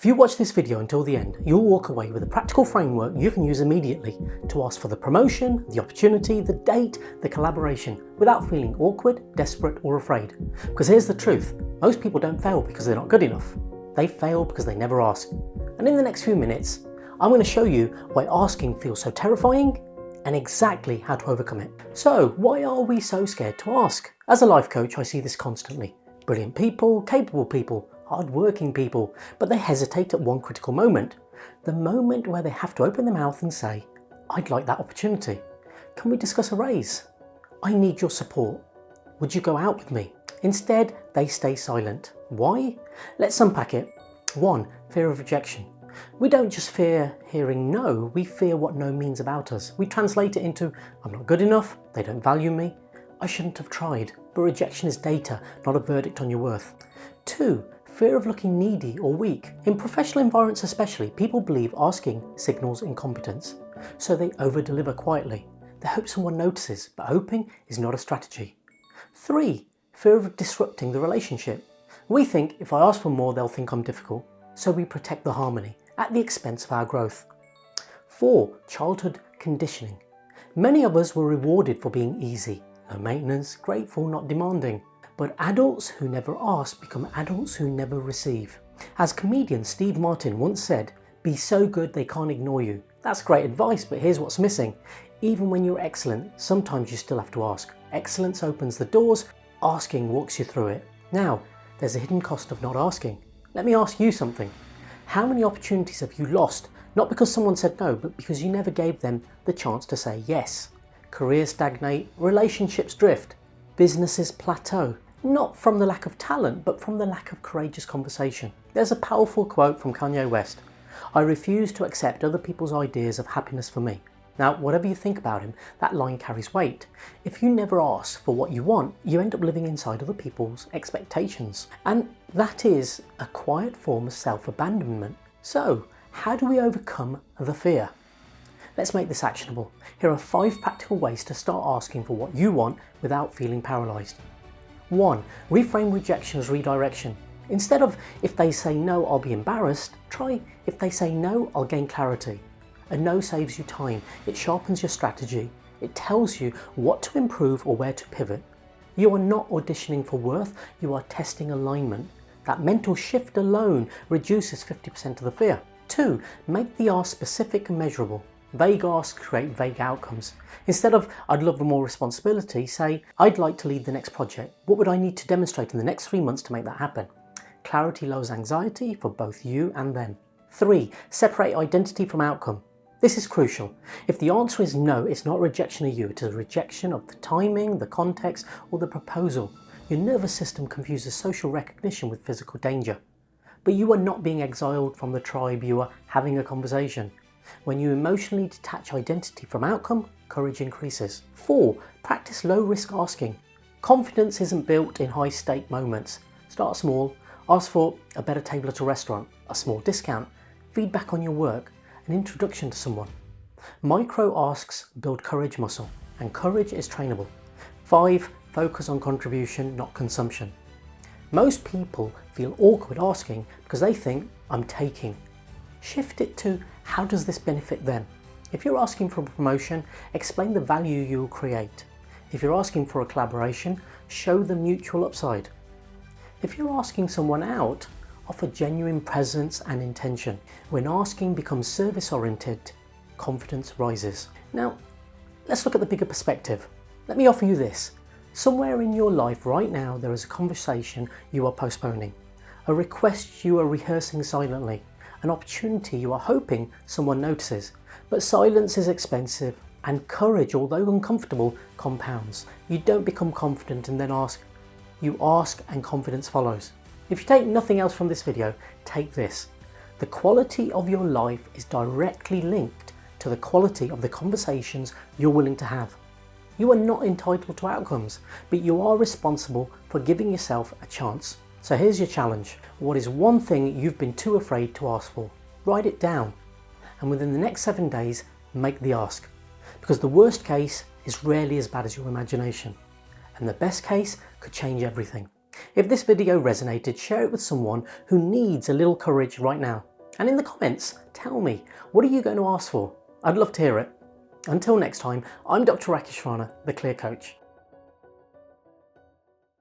If you watch this video until the end, you'll walk away with a practical framework you can use immediately to ask for the promotion, the opportunity, the date, the collaboration, without feeling awkward, desperate, or afraid. Because here's the truth, most people don't fail because they're not good enough. They fail because they never ask. And in the next few minutes, I'm going to show you why asking feels so terrifying and exactly how to overcome it. So, why are we so scared to ask? As a life coach, I see this constantly. Brilliant people, capable people, hard-working people, but they hesitate at one critical moment. The moment where they have to open their mouth and say, I'd like that opportunity. Can we discuss a raise? I need your support. Would you go out with me? Instead, they stay silent. Why? Let's unpack it. 1. Fear of rejection. We don't just fear hearing no, we fear what no means about us. We translate it into, I'm not good enough, they don't value me, I shouldn't have tried. But rejection is data, not a verdict on your worth. 2. Fear of looking needy or weak. In professional environments especially, people believe asking signals incompetence, so they over-deliver quietly. They hope someone notices, but hoping is not a strategy. 3. Fear of disrupting the relationship. We think if I ask for more, they'll think I'm difficult, so we protect the harmony at the expense of our growth. 4. Childhood conditioning. Many of us were rewarded for being easy, low maintenance, grateful, not demanding. But adults who never ask become adults who never receive. As comedian Steve Martin once said, be so good they can't ignore you. That's great advice, but here's what's missing. Even when you're excellent, sometimes you still have to ask. Excellence opens the doors, asking walks you through it. Now, there's a hidden cost of not asking. Let me ask you something. How many opportunities have you lost, not because someone said no, but because you never gave them the chance to say yes? Careers stagnate, relationships drift, businesses plateau, not from the lack of talent, but from the lack of courageous conversation. There's a powerful quote from Kanye West. I refuse to accept other people's ideas of happiness for me. Now, whatever you think about him, that line carries weight. If you never ask for what you want, you end up living inside other people's expectations. And that is a quiet form of self-abandonment. So, how do we overcome the fear? Let's make this actionable. Here are 5 practical ways to start asking for what you want without feeling paralysed. 1. Reframe rejection as redirection. Instead of, if they say no, I'll be embarrassed, try, if they say no, I'll gain clarity. A no saves you time, it sharpens your strategy, it tells you what to improve or where to pivot. You are not auditioning for worth, you are testing alignment. That mental shift alone reduces 50% of the fear. 2. Make the ask specific and measurable. Vague asks create vague outcomes. Instead of, I'd love more responsibility, say, I'd like to lead the next project. What would I need to demonstrate in the next 3 months to make that happen? Clarity lowers anxiety for both you and them. 3. Separate identity from outcome. This is crucial. If the answer is no, it's not rejection of you, it is a rejection of the timing, the context, or the proposal. Your nervous system confuses social recognition with physical danger. But you are not being exiled from the tribe, you are having a conversation. When you emotionally detach identity from outcome, courage increases. 4. Practice low-risk asking. Confidence isn't built in high-stake moments. Start small. Ask for a better table at a restaurant, a small discount, feedback on your work, an introduction to someone. Micro asks build courage muscle, and courage is trainable. 5. Focus on contribution, not consumption. Most people feel awkward asking because they think, I'm taking. Shift it to, how does this benefit them? If you're asking for a promotion, explain the value you'll create. If you're asking for a collaboration, show the mutual upside. If you're asking someone out, offer genuine presence and intention. When asking becomes service-oriented, confidence rises. Now, let's look at the bigger perspective. Let me offer you this. Somewhere in your life right now, there is a conversation you are postponing, a request you are rehearsing silently, an opportunity you are hoping someone notices. But silence is expensive, and courage, although uncomfortable, compounds. You don't become confident and then ask. You ask and confidence follows. If you take nothing else from this video, take this. The quality of your life is directly linked to the quality of the conversations you're willing to have. You are not entitled to outcomes, but you are responsible for giving yourself a chance. So here's your challenge. What is one thing you've been too afraid to ask for? Write it down. And within the next 7 days, make the ask. Because the worst case is rarely as bad as your imagination. And the best case could change everything. If this video resonated, share it with someone who needs a little courage right now. And in the comments, tell me, what are you going to ask for? I'd love to hear it. Until next time, I'm Dr. Rakesh Rana, the Clear Coach.